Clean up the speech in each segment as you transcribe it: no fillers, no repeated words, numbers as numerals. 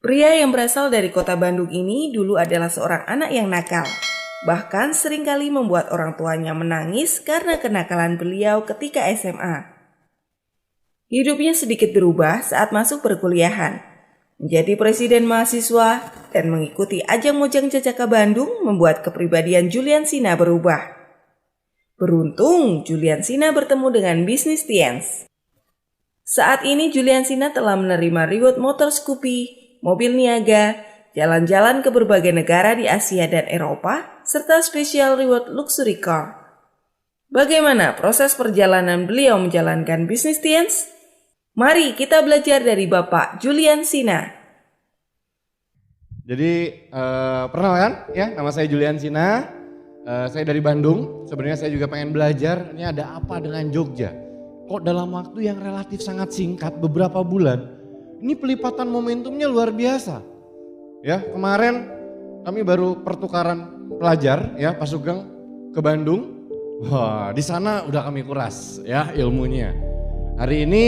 Pria yang berasal dari kota Bandung ini dulu adalah seorang anak yang nakal. Bahkan seringkali membuat orang tuanya menangis karena kenakalan beliau ketika SMA. Hidupnya sedikit berubah saat masuk perkuliahan. Menjadi presiden mahasiswa dan mengikuti ajang Mojang Jajaka Bandung membuat kepribadian Julian Sina berubah. Beruntung Julian Sina bertemu dengan bisnis Tiens. Saat ini Julian Sina telah menerima reward motor Scoopy, mobil niaga, jalan-jalan ke berbagai negara di Asia dan Eropa, serta special reward luxury car. Bagaimana proses perjalanan beliau menjalankan bisnis Tiens? Mari kita belajar dari Bapak Julian Sina. Jadi perkenalkan ya, nama saya Julian Sina, saya dari Bandung. Sebenarnya saya juga pengen belajar, ini ada apa dengan Jogja. Kok dalam waktu yang relatif sangat singkat, beberapa bulan, ini pelipatan momentumnya luar biasa. Ya, kemarin kami baru pertukaran pelajar ya, Pak Sugeng ke Bandung. Wah, di sana udah kami kuras ya ilmunya. Hari ini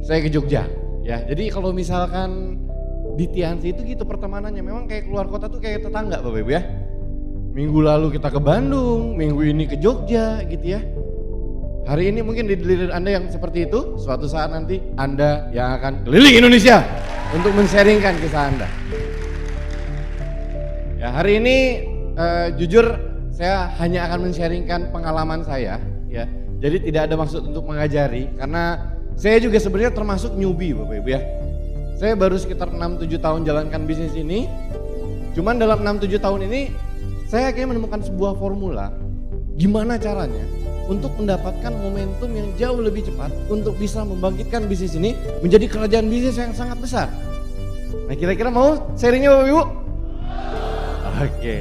saya ke Jogja ya. Jadi kalau misalkan di Tiansi itu gitu pertemanannya, memang kayak keluar kota tuh kayak tetangga Bapak Ibu ya. Minggu lalu kita ke Bandung, minggu ini ke Jogja gitu ya. Hari ini mungkin di diri Anda yang seperti itu, suatu saat nanti Anda yang akan keliling Indonesia untuk men-sharingkan kisah Anda. Ya, hari ini jujur saya hanya akan men-sharingkan pengalaman saya ya. Jadi tidak ada maksud untuk mengajari karena saya juga sebenarnya termasuk newbie Bapak Ibu ya. Saya baru sekitar 6-7 tahun jalankan bisnis ini. Cuman dalam 6-7 tahun ini saya akhirnya menemukan sebuah formula gimana caranya untuk mendapatkan momentum yang jauh lebih cepat untuk bisa membangkitkan bisnis ini menjadi kerajaan bisnis yang sangat besar. Nah, kira-kira mau sharingnya Bapak Ibu? Oke.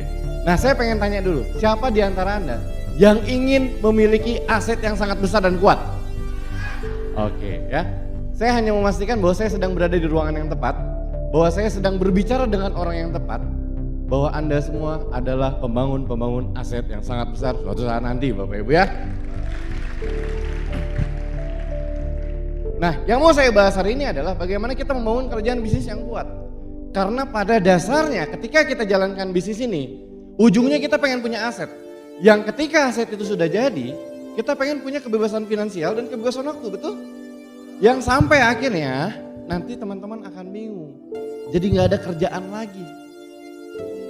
Nah, saya pengen tanya dulu, siapa di antara Anda yang ingin memiliki aset yang sangat besar dan kuat? Oke ya. Saya hanya memastikan bahwa saya sedang berada di ruangan yang tepat, bahwa saya sedang berbicara dengan orang yang tepat, bahwa Anda semua adalah pembangun aset yang sangat besar suatu saat nanti Bapak Ibu ya. Nah, yang mau saya bahas hari ini adalah bagaimana kita membangun kerjaan bisnis yang kuat. Karena pada dasarnya ketika kita jalankan bisnis ini, ujungnya kita pengen punya aset. Yang ketika aset itu sudah jadi, kita pengen punya kebebasan finansial dan kebebasan waktu, betul? Yang sampai akhirnya nanti teman-teman akan bingung. Jadi gak ada kerjaan lagi.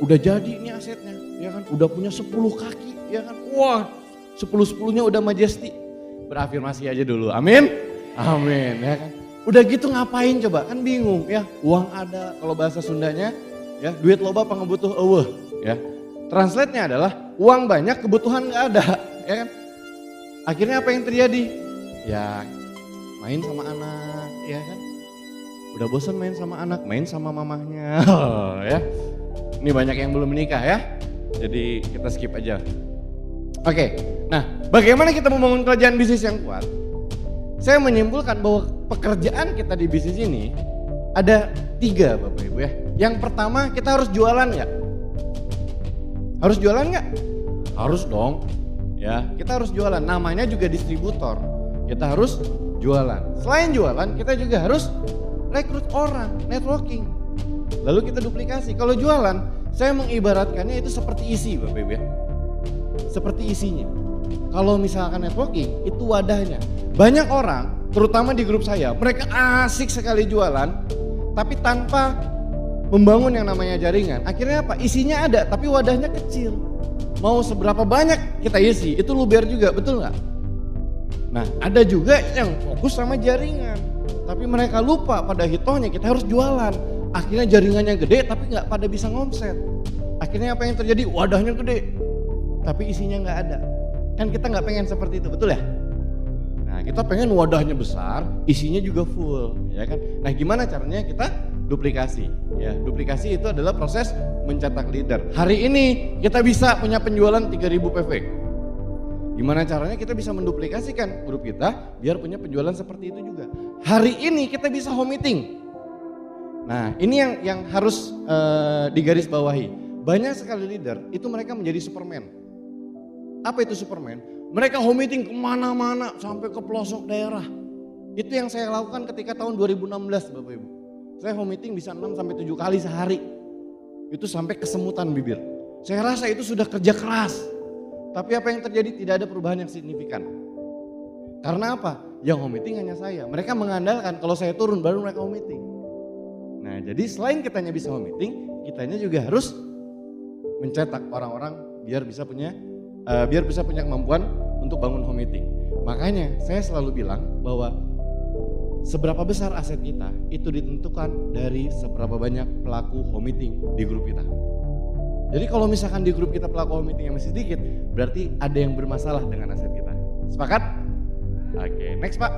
Udah jadi ini asetnya, ya kan? Udah punya 10 kaki, ya kan? Wah, 10-10-nya udah majesty. Berafirmasi aja dulu, amin? Amin, ya kan? Udah gitu ngapain coba? Kan bingung ya, uang ada, kalau bahasa Sundanya ya, duit loba pangebutuh eueuh, ya. Translate-nya adalah uang banyak, kebutuhan gak ada, ya kan? Akhirnya apa yang terjadi? Ya main sama anak, ya kan? Udah bosan main sama anak, main sama mamahnya, ya. Ini banyak yang belum menikah ya, jadi kita skip aja. Oke, nah bagaimana kita membangun kerjaan bisnis yang kuat? Saya menyimpulkan bahwa pekerjaan kita di bisnis ini ada 3 Bapak Ibu ya. Yang pertama, kita harus jualan nggak? Harus jualan nggak? Harus dong. Ya, kita harus jualan. Namanya juga distributor. Kita harus jualan. Selain jualan, kita juga harus rekrut orang, networking. Lalu kita duplikasi. Kalau jualan, saya mengibaratkannya itu seperti isi Bapak Ibu ya. Seperti isinya. Kalau misalkan networking, itu wadahnya. Banyak orang, terutama di grup saya, mereka asik sekali jualan, tapi tanpa membangun yang namanya jaringan. Akhirnya apa? Isinya ada, tapi wadahnya kecil. Mau seberapa banyak kita isi, itu luber juga, betul nggak? Nah, ada juga yang fokus sama jaringan, tapi mereka lupa pada hitohnya kita harus jualan. Akhirnya jaringannya gede, tapi nggak pada bisa ngomset. Akhirnya apa yang terjadi? Wadahnya gede, tapi isinya nggak ada. Kan kita nggak pengen seperti itu, betul ya? Nah, kita pengen wadahnya besar, isinya juga full, ya kan? Nah, gimana caranya kita duplikasi? Ya, duplikasi itu adalah proses mencetak leader. Hari ini kita bisa punya penjualan 3.000 PV. Gimana caranya kita bisa menduplikasikan grup kita biar punya penjualan seperti itu juga. Hari ini kita bisa home meeting. Nah, ini yang harus digarisbawahi. Banyak sekali leader itu mereka menjadi Superman. Apa itu Superman? Mereka home meeting kemana-mana sampai ke pelosok daerah. Itu yang saya lakukan ketika tahun 2016 Bapak Ibu. Saya home meeting bisa 6 sampai 7 kali sehari. Itu sampai kesemutan bibir. Saya rasa itu sudah kerja keras. Tapi apa yang terjadi? Tidak ada perubahan yang signifikan. Karena apa? Yang home meeting hanya saya. Mereka mengandalkan kalau saya turun baru mereka home meeting. Nah, jadi selain kitanya bisa home meeting, kitanya juga harus mencetak orang-orang biar bisa punya kemampuan untuk bangun home meeting. Makanya saya selalu bilang bahwa seberapa besar aset kita itu ditentukan dari seberapa banyak pelaku home meeting di grup kita. Jadi kalau misalkan di grup kita pelaku home meeting yang masih sedikit, berarti ada yang bermasalah dengan aset kita. Sepakat? Oke, next Pak.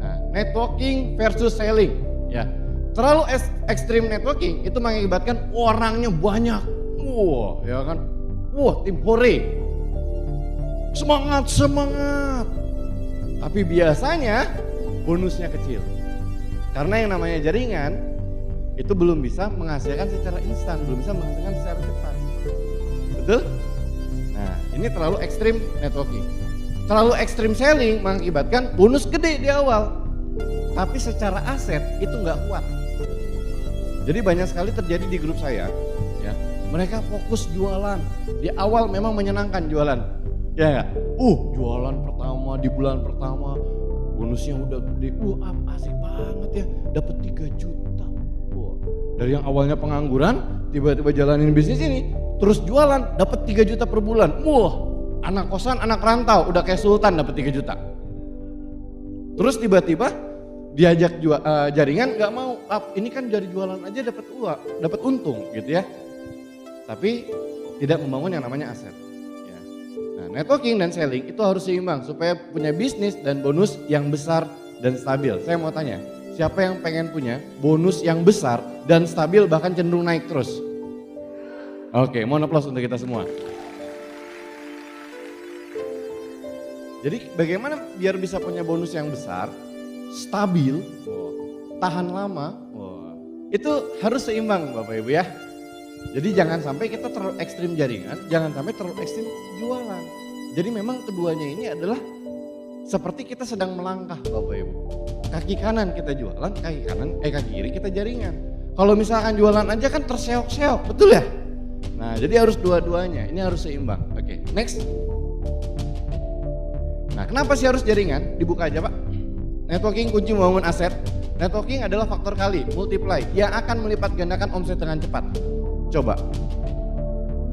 Nah, networking versus selling. Ya, terlalu ekstrim networking itu mengakibatkan orangnya banyak. Wah, ya kan? Wah, tim hore. Semangat. Tapi biasanya bonusnya kecil. Karena yang namanya jaringan itu belum bisa menghasilkan secara instan, belum bisa menghasilkan secara cepat. Betul? Nah, ini terlalu ekstrim networking. Terlalu ekstrim selling mengakibatkan bonus gede di awal. Tapi secara aset itu nggak kuat. Jadi banyak sekali terjadi di grup saya, ya. Mereka fokus jualan. Di awal memang menyenangkan jualan. Ya enggak? Jualan pertama di bulan pertama bonusnya udah gede. Asik banget ya, dapat 3 juta. Dari yang awalnya pengangguran, tiba-tiba jalanin bisnis ini, terus jualan dapat 3 juta per bulan. Anak kosan, anak rantau udah kayak sultan dapat 3 juta. Terus tiba-tiba diajak jaringan nggak mau. Ini kan dari jualan aja dapat uang, dapat untung gitu ya. Tapi tidak membangun yang namanya aset. Networking dan selling itu harus seimbang supaya punya bisnis dan bonus yang besar dan stabil. Saya mau tanya, siapa yang pengen punya bonus yang besar dan stabil bahkan cenderung naik terus? Oke, mohon aplaus untuk kita semua. Jadi bagaimana biar bisa punya bonus yang besar, stabil, tahan lama, itu harus seimbang Bapak Ibu ya. Jadi jangan sampai kita terlalu ekstrim jaringan, jangan sampai terlalu ekstrim jualan. Jadi memang keduanya ini adalah seperti kita sedang melangkah Bapak Ibu. Kaki kanan kita jualan, kaki kiri kita jaringan. Kalau misalkan jualan aja kan terseok-seok, betul ya? Nah jadi harus dua-duanya, ini harus seimbang. Oke, next. Nah kenapa sih harus jaringan? Dibuka aja Pak. Networking kunci membangun aset. Networking adalah faktor kali, multiply, yang akan melipat gandakan omset dengan cepat. Coba,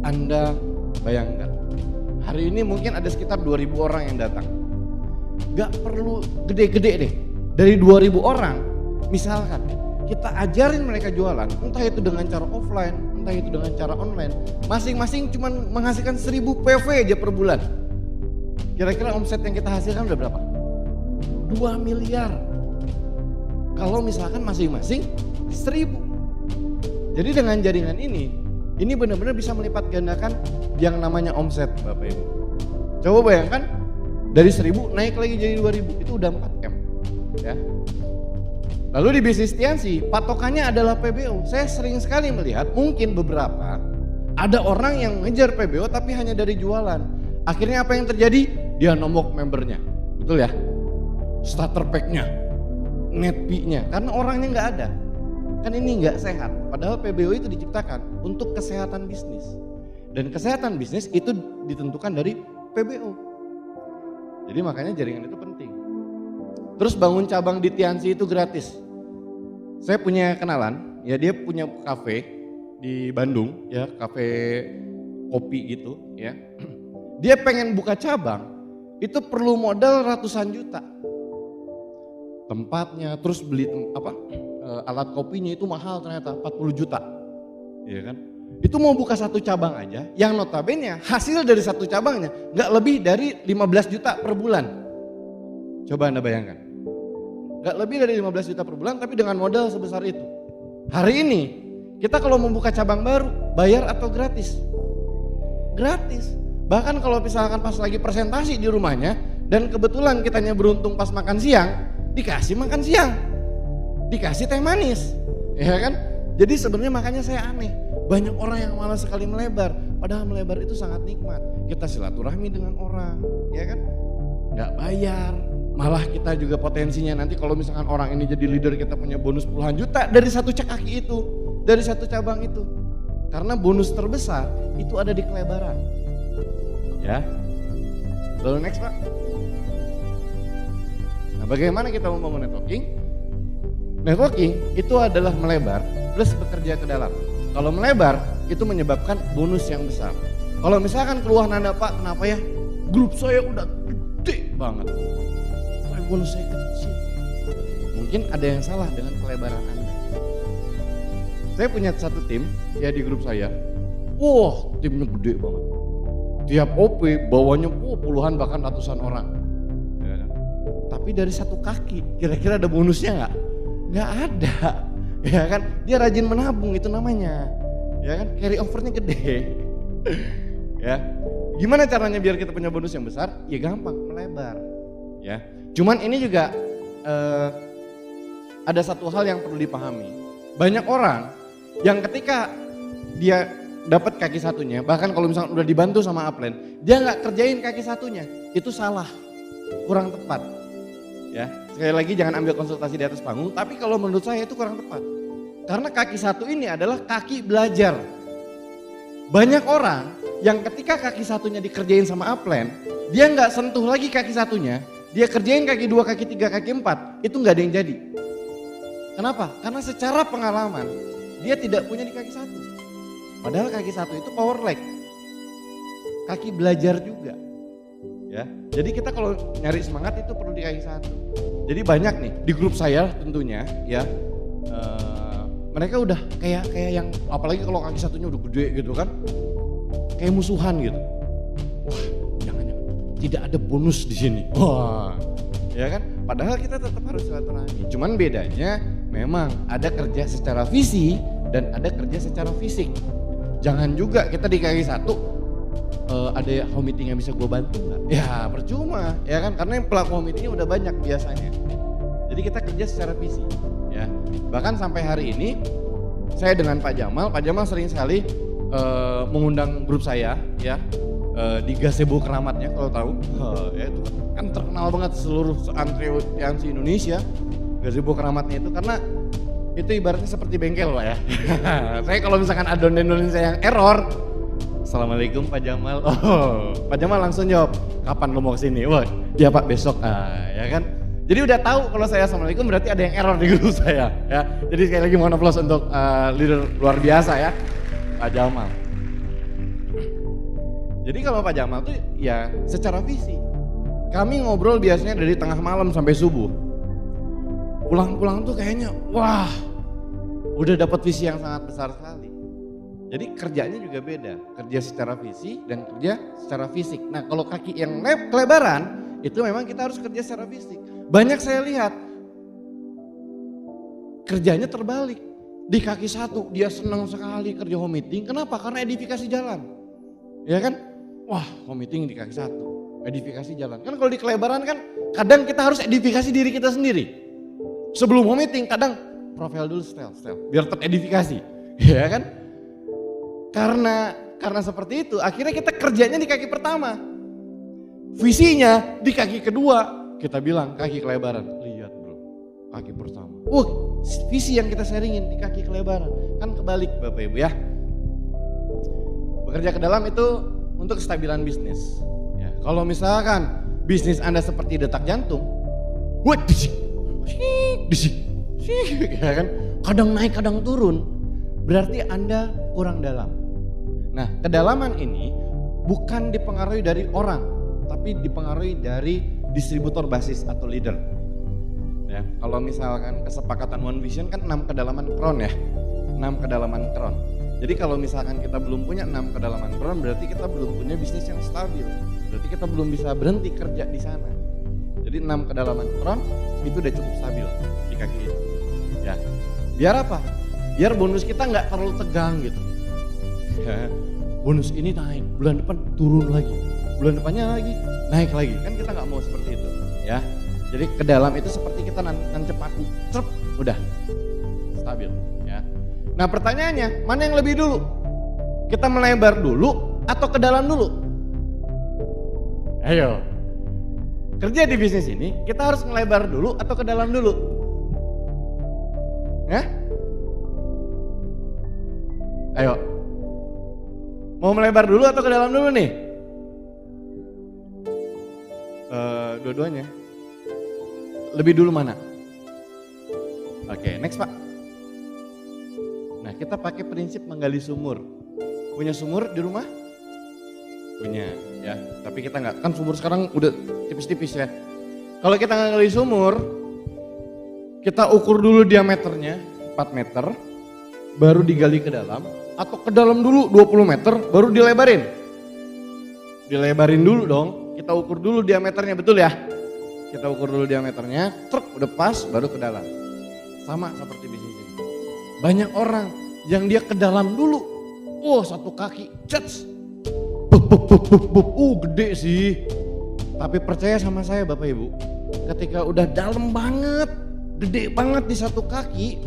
Anda bayangkan, hari ini mungkin ada sekitar 2.000 orang yang datang. Gak perlu gede-gede deh, dari 2.000 orang, misalkan kita ajarin mereka jualan, entah itu dengan cara offline, entah itu dengan cara online, masing-masing cuma menghasilkan 1.000 PV aja per bulan. Kira-kira omset yang kita hasilkan udah berapa? 2 miliar. Kalau misalkan masing-masing 1.000. Jadi dengan jaringan ini benar-benar bisa melipat gandakan yang namanya omset Bapak Ibu. Coba bayangkan dari 1.000 naik lagi jadi 2.000, itu udah 4M. Ya. Lalu di bisnis Tiansi patokannya adalah PBO. Saya sering sekali melihat mungkin beberapa ada orang yang ngejar PBO tapi hanya dari jualan. Akhirnya apa yang terjadi? Dia nombok membernya, betul ya? Starter pack-nya, net fee-nya, karena orangnya nggak ada. Kan ini nggak sehat, padahal PBO itu diciptakan untuk kesehatan bisnis. Dan kesehatan bisnis itu ditentukan dari PBO. Jadi makanya jaringan itu penting. Terus bangun cabang di Tiansi itu gratis. Saya punya kenalan, ya dia punya kafe di Bandung, ya kafe kopi gitu ya. Dia pengen buka cabang, itu perlu modal ratusan juta. Tempatnya, terus beli alat kopinya itu mahal ternyata 40 juta, ya kan? Itu mau buka satu cabang aja, yang notabene hasil dari satu cabangnya nggak lebih dari 15 juta per bulan. Coba Anda bayangkan, nggak lebih dari 15 juta per bulan, tapi dengan modal sebesar itu. Hari ini kita kalau membuka cabang baru, bayar atau gratis? Gratis. Bahkan kalau misalkan pas lagi presentasi di rumahnya, dan kebetulan kitanya beruntung pas makan siang, dikasih makan siang. Dikasih teh manis, ya kan? Jadi sebenarnya makanya saya aneh, banyak orang yang malas sekali melebar, padahal melebar itu sangat nikmat. Kita silaturahmi dengan orang, ya kan? Nggak bayar, Malah kita juga potensinya nanti kalau misalkan orang ini jadi leader kita punya bonus puluhan juta dari satu kaki itu, dari satu cabang itu. Karena bonus terbesar itu ada di kelebaran. Ya. Lalu next Pak. Nah bagaimana kita membangun networking? Networking itu adalah melebar plus bekerja ke dalam. Kalau melebar itu menyebabkan bonus yang besar. Kalau misalkan keluhan Anda Pak, kenapa ya grup saya udah gede banget. Bonus saya kecil. Mungkin ada yang salah dengan pelebaran Anda. Saya punya satu tim ya di grup saya. Wah, timnya gede banget. Tiap OP bawahnya puluhan bahkan ratusan orang. Ya kan? Tapi dari satu kaki, kira-kira ada bonusnya nggak? Nggak ada. Ya kan? Dia rajin menabung itu namanya. Ya kan? Carry overnya gede. Ya. Gimana caranya biar kita punya bonus yang besar? Ya gampang, melebar. Ya. Cuman ini juga ada satu hal yang perlu dipahami. Banyak orang yang ketika dia dapat kaki satunya, bahkan kalau misalnya udah dibantu sama upline, dia nggak kerjain kaki satunya, itu salah, kurang tepat. Ya, sekali lagi jangan ambil konsultasi di atas panggung, tapi kalau menurut saya itu kurang tepat. Karena kaki satu ini adalah kaki belajar. Banyak orang yang ketika kaki satunya dikerjain sama upline, dia nggak sentuh lagi kaki satunya. Dia kerjain kaki 2, kaki 3, kaki 4, itu nggak ada yang jadi. Kenapa? Karena secara pengalaman dia tidak punya di kaki 1. Padahal kaki 1 itu power leg. Kaki belajar juga. Ya. Jadi kita kalau nyari semangat itu perlu di kaki 1. Jadi banyak nih di grup saya tentunya ya. Mereka udah kayak yang apalagi kalau kaki satunya udah gede gitu kan. Kayak musuhan gitu. Wah, tidak ada bonus di sini. Wah, ya kan? Padahal kita tetap harus silaturahmi. Cuman bedanya memang ada kerja secara visi dan ada kerja secara fisik. Jangan juga kita di kaki 1 ada home meeting yang bisa gue bantu nggak? Ya percuma, ya kan? Karena yang pelaku home meetingnya udah banyak biasanya. Jadi kita kerja secara visi, ya. Bahkan sampai hari ini saya dengan Pak Jamal sering sekali mengundang grup saya, ya. Di gazebo keramatnya kalau tahu, ya itu kan terkenal banget seluruh antrian Indonesia gazebo keramatnya itu karena itu ibaratnya seperti bengkel Pak ya. Saya kalau misalkan adon Indonesia yang error, Assalamualaikum Pak Jamal, Pak Jamal langsung jawab, kapan lo mau kesini? Wah iya Pak besok, ya kan. Jadi udah tahu kalau saya Assalamualaikum berarti ada yang error di grup saya ya. Jadi sekali lagi mohon aplaus untuk leader luar biasa ya, Pak Jamal. Jadi kalau Pak Jamal tuh ya secara visi, kami ngobrol biasanya dari tengah malam sampai subuh. Pulang-pulang tuh kayaknya wah udah dapat visi yang sangat besar sekali. Jadi kerjanya juga beda, kerja secara visi dan kerja secara fisik. Nah kalau kaki yang kelebaran itu memang kita harus kerja secara fisik. Banyak saya lihat kerjanya terbalik. Di kaki 1 dia senang sekali kerja home meeting, kenapa? Karena edifikasi jalan. Ya kan? Wah, home meeting di kaki 1, edifikasi jalan. Kan kalau di kelebaran kan kadang kita harus edifikasi diri kita sendiri. Sebelum home meeting kadang profil dulu style biar teredifikasi. Ya kan? Karena seperti itu akhirnya kita kerjanya di kaki pertama. Visinya di kaki kedua, kita bilang kaki kelebaran. Lihat bro, kaki pertama. Visi yang kita sharingin di kaki kelebaran. Kan kebalik Bapak Ibu ya. Bekerja ke dalam itu untuk kestabilan bisnis. Ya, kalau misalkan bisnis Anda seperti detak jantung, disik, ya kan, kadang naik kadang turun, berarti Anda kurang dalam. Nah, kedalaman ini bukan dipengaruhi dari orang, tapi dipengaruhi dari distributor basis atau leader. Ya, kalau misalkan kesepakatan One Vision kan 6 kedalaman crown ya, 6 kedalaman crown. Jadi kalau misalkan kita belum punya 6 kedalaman crown berarti kita belum punya bisnis yang stabil. Berarti kita belum bisa berhenti kerja di sana. Jadi 6 kedalaman crown itu udah cukup stabil di kaki itu. Ya. Biar apa? Biar bonus kita nggak terlalu tegang gitu. Ya. Bonus ini naik, bulan depan turun lagi. Bulan depannya lagi, naik lagi. Kan kita nggak mau seperti itu. Ya. Jadi ke dalam itu seperti kita nancep paku, cerp, udah stabil. Ya. Nah pertanyaannya, mana yang lebih dulu? Kita melebar dulu atau ke dalam dulu? Ayo. kerja di bisnis ini kita harus ngelebar dulu atau ke dalam dulu? Ya? Ayo. Mau melebar dulu atau ke dalam dulu nih? Dua-duanya. Lebih dulu mana? Oke, next Pak. Nah, kita pakai prinsip menggali sumur. Punya sumur di rumah? Punya, ya. Tapi kita nggak, kan sumur sekarang udah tipis-tipis ya. Kalau kita nggak gali sumur, kita ukur dulu diameternya 4 meter, baru digali ke dalam, atau ke dalam dulu 20 meter, baru dilebarin. Dilebarin dulu dong, kita ukur dulu diameternya, betul ya? Kita ukur dulu diameternya, truk udah pas, baru ke dalam. Sama seperti bisnis ini. Banyak orang yang dia ke dalam dulu, satu kaki, cets. Gede sih. Tapi percaya sama saya Bapak Ibu, ketika udah dalam banget, gede banget di satu kaki,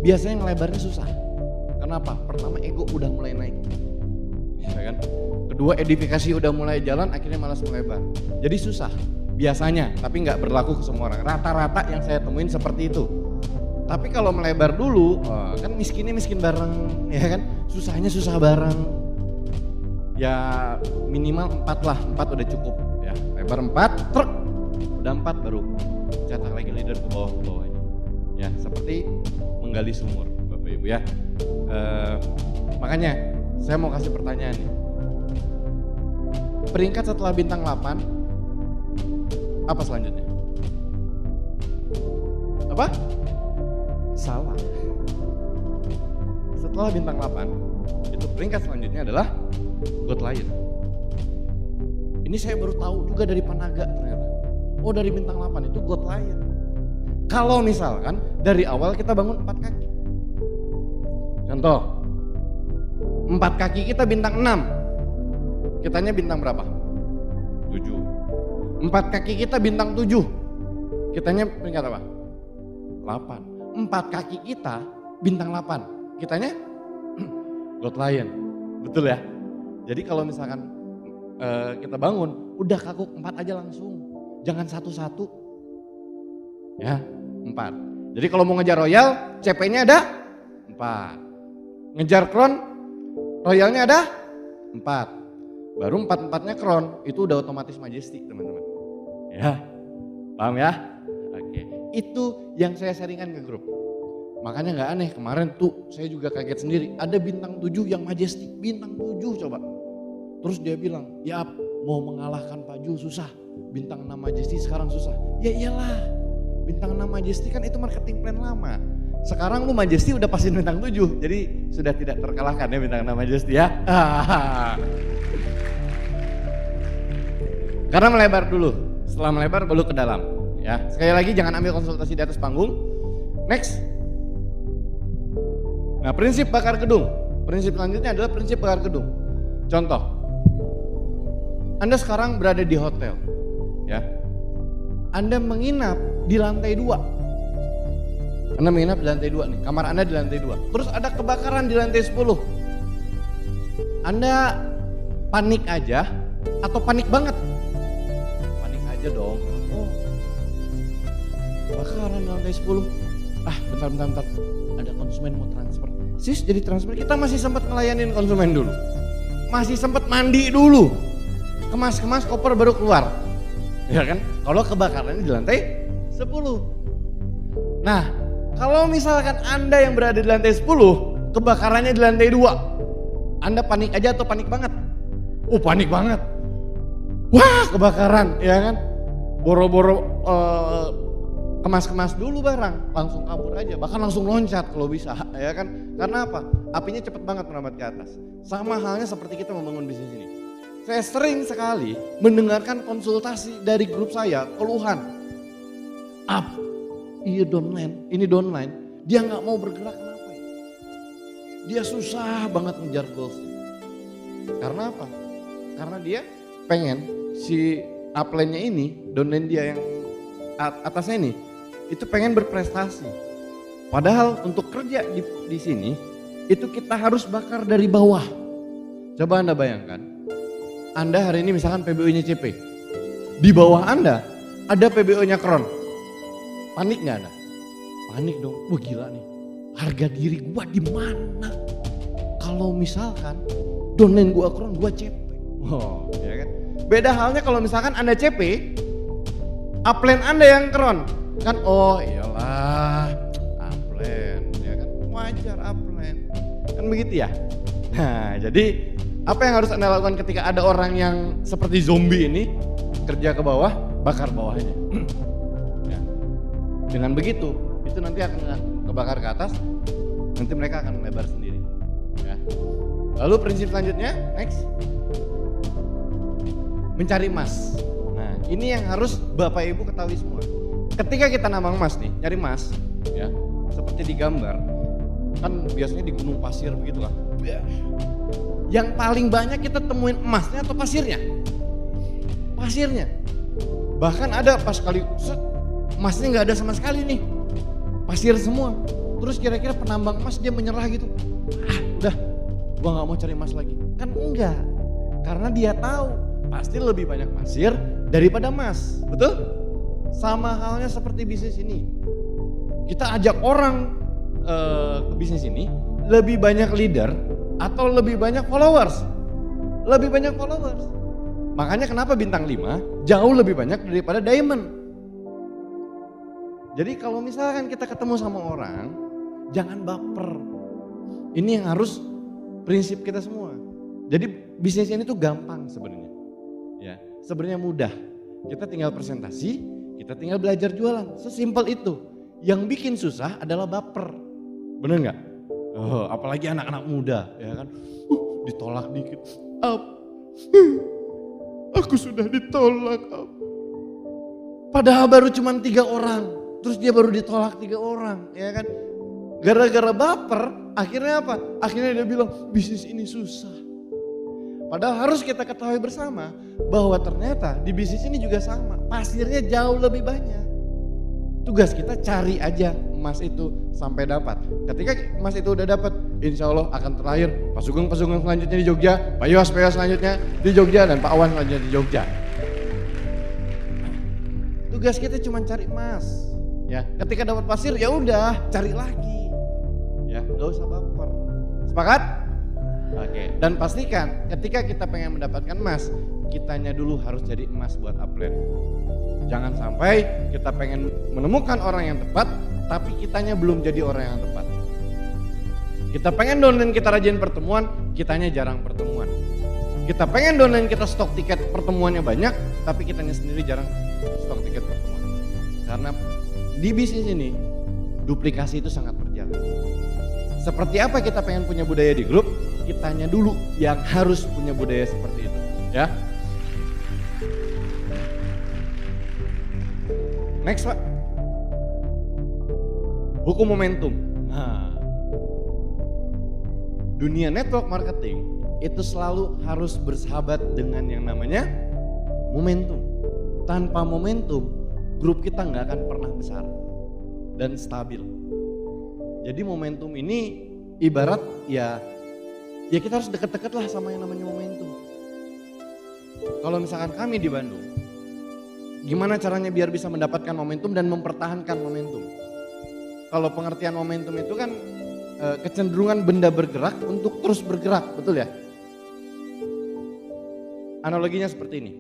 biasanya ngelebarnya susah. Kenapa? Pertama ego udah mulai naik, ya kan? Kedua edifikasi udah mulai jalan, akhirnya malas melebar. Jadi susah biasanya, tapi nggak berlaku ke semua orang. Rata-rata yang saya temuin seperti itu. Tapi kalau melebar dulu, kan miskinnya miskin bareng, ya kan? Susahnya susah bareng. Ya minimal 4 lah, 4 udah cukup ya. Lebar 4, truk, udah 4 baru cetak lagi leader ke bawah ini. Ya seperti menggali sumur Bapak Ibu ya. Makanya saya mau kasih pertanyaan nih. Peringkat setelah bintang 8, apa selanjutnya? Apa? Salah. Setelah bintang 8, itu peringkat selanjutnya adalah God Lion. Ini saya baru tahu juga dari Panaga ternyata. Oh dari bintang 8 itu God Lion. Kalau misalkan dari awal kita bangun 4 kaki. Contoh, 4 kaki kita bintang 6. Kitanya bintang berapa? 7. 4 kaki kita bintang 7. Kitanya peringkat apa? 8. 4 kaki kita bintang 8. Kitanya God Lion. Betul ya? Jadi kalau misalkan kita bangun, udah kagok 4 aja langsung. Jangan satu-satu. Ya, 4. Jadi kalau mau ngejar royal, CP-nya ada 4. Ngejar crown, royalnya ada 4. Baru 4-4-nya crown, itu udah otomatis majesty teman-teman. Ya, paham ya? Oke, itu yang saya sharingkan ke grup. Makanya gak aneh, kemarin tuh saya juga kaget sendiri. Ada bintang 7 yang majesty, bintang 7 coba. Terus dia bilang, ya mau mengalahkan Pak Ju susah. Bintang 6 majesty sekarang susah. Ya iyalah, bintang 6 majesty kan itu marketing plan lama. Sekarang lu majesty udah pasti bintang 7, jadi sudah tidak terkalahkan ya bintang 6 majesty ya. Karena melebar dulu, setelah melebar baru ke dalam. Ya, sekali lagi jangan ambil konsultasi di atas panggung. Next. Nah, prinsip bakar gedung. Prinsip selanjutnya adalah prinsip bakar gedung. Contoh, Anda sekarang berada di hotel, ya. Anda menginap di lantai 2. Anda menginap di lantai 2 nih, kamar Anda di lantai 2. Terus ada kebakaran di lantai 10. Anda panik aja atau panik banget? Panik aja dong. Oh, kebakaran di lantai 10. Bentar. Ada konsumen mau transfer. Sis jadi transfer, kita masih sempat ngelayanin konsumen dulu. Masih sempat mandi dulu. Kemas-kemas koper baru keluar. Ya kan? Kalau kebakarannya di lantai 10. Nah, kalau misalkan Anda yang berada di lantai 10, kebakarannya di lantai 2. Anda panik aja atau panik banget? Oh, panik banget. Wah, kebakaran, ya kan? Boro-boro kemas-kemas dulu barang, langsung kabur aja, bahkan langsung loncat kalau bisa, ya kan? Karena apa? Apinya cepet banget merambat ke atas. Sama halnya seperti kita membangun bisnis ini. Saya sering sekali mendengarkan konsultasi dari grup saya, keluhan. Iya downline, ini downline, dia nggak mau bergerak, kenapa ya? Dia susah banget ngejar goals. Karena apa? Karena dia pengen si upline-nya ini, downline dia yang atasnya ini, itu pengen berprestasi. Padahal untuk kerja di sini, itu kita harus bakar dari bawah. Coba Anda bayangkan, Anda hari ini misalkan PBU-nya CP, di bawah Anda ada PBO-nya Kron. Panik nggak Anda? Panik dong. Wah gila nih. Harga diri gua di mana? Kalau misalkan downline gua Kron, gua CP. Oh, ya kan? Beda halnya kalau misalkan Anda CP, upline Anda yang Kron. Kan oh iyalah, upline, ya kan? Wajar upline. Kan begitu ya? Nah, jadi apa yang harus Anda lakukan ketika ada orang yang seperti zombie ini kerja ke bawah, bakar bawahnya. Ya. Dengan begitu, itu nanti akan kebakar ke atas, nanti mereka akan melebar sendiri. Ya. Lalu prinsip selanjutnya, next, mencari emas. Nah, ini yang harus Bapak Ibu ketahui semua. Ketika kita nambang emas nih, nyari emas, ya, seperti di gambar, kan biasanya di gunung pasir begitu lah. Yang paling banyak kita temuin emasnya atau pasirnya? Pasirnya. Bahkan ada pas kali emasnya nggak ada sama sekali nih, pasir semua. Terus kira-kira penambang emas dia menyerah gitu. Udah, gua nggak mau cari emas lagi. Kan enggak, karena dia tahu pasti lebih banyak pasir daripada emas, betul? Sama halnya seperti bisnis ini. Kita ajak orang ke bisnis ini, lebih banyak leader atau lebih banyak followers? Lebih banyak followers. Makanya kenapa bintang 5 jauh lebih banyak daripada diamond. Jadi kalau misalkan kita ketemu sama orang, jangan baper. Ini yang harus prinsip kita semua. Jadi bisnis ini tuh gampang sebenarnya. Ya, sebenarnya mudah. Kita tinggal presentasi, kita tinggal belajar jualan. Sesimpel itu. Yang bikin susah adalah baper. Bener nggak? Oh, apalagi anak-anak muda, ya kan? Ditolak dikit. Aku sudah ditolak. Padahal baru cuma 3 orang. Terus dia baru ditolak 3 orang, ya kan? Gara-gara baper, akhirnya apa? Akhirnya dia bilang bisnis ini susah. Padahal harus kita ketahui bersama bahwa ternyata di bisnis ini juga sama. Pasirnya jauh lebih banyak. Tugas kita cari aja emas itu sampai dapat. Ketika emas itu udah dapat, insya Allah akan terlahir Pak Sugeng selanjutnya di Jogja, Pak Yos selanjutnya di Jogja, dan Pak Awan selanjutnya di Jogja. Tugas kita cuma cari emas. Ya, ketika dapat pasir ya udah cari lagi. Ya, nggak usah baper. Sepakat? Oke. Dan pastikan ketika kita pengen mendapatkan emas, kitanya dulu harus jadi emas buat upline. Jangan sampai kita pengen menemukan orang yang tepat, tapi kitanya belum jadi orang yang tepat. Kita pengen downline kita rajin pertemuan, kitanya jarang pertemuan. Kita pengen downline kita stok tiket pertemuannya banyak, tapi kitanya sendiri jarang stok tiket pertemuan. Karena di bisnis ini, duplikasi itu sangat berjalan. Seperti apa kita pengen punya budaya di grup, kitanya dulu yang harus punya budaya seperti itu. Ya. Next Pak. Hukum momentum. Nah, dunia network marketing itu selalu harus bersahabat dengan yang namanya momentum. Tanpa momentum, grup kita nggak akan pernah besar dan stabil. Jadi momentum ini ibarat ya kita harus deket-deket lah sama yang namanya momentum. Kalau misalkan kami di Bandung, gimana caranya biar bisa mendapatkan momentum dan mempertahankan momentum? Kalau pengertian momentum itu kan kecenderungan benda bergerak untuk terus bergerak, betul ya? Analoginya seperti ini.